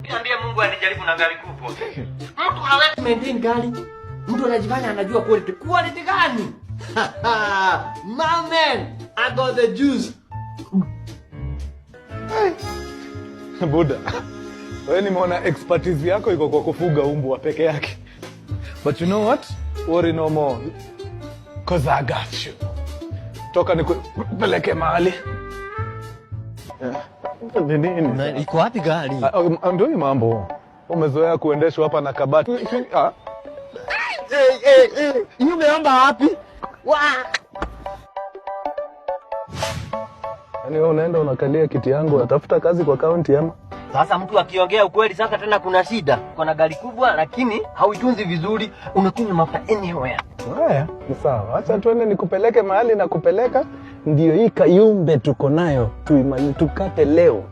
Niambie Mungu anijaribu na gari kubwa. Mtu hawezi maintain gari. Mtu anajifanya anajua quality. Quality gani? My man, I got the juice. Buda, wewe nimeona expertise yako iko kwa kufuga mbwa peke yake. But you know what? Worry no more. Cause I got you. Toka nikupeleke mahali. Nini? Iko wapi gari? Ndio hii mambo. Umezoea kuendeshwa hapa na kabati. Umeomba wapi? Yaani wewe unaenda unakalia kiti yangu unatafuta kazi kwa county ama? Sasa mtu akiongea ukweli sasa tena kuna shida. Kuna gari kubwa lakini hauitunzi vizuri, unakunywa mafuta anywhere. Haya, ni sawa. Acha tuende nikupeleke mahali na kupeleka. Ndio hii kayumbe tuko nayo. Tukate leo.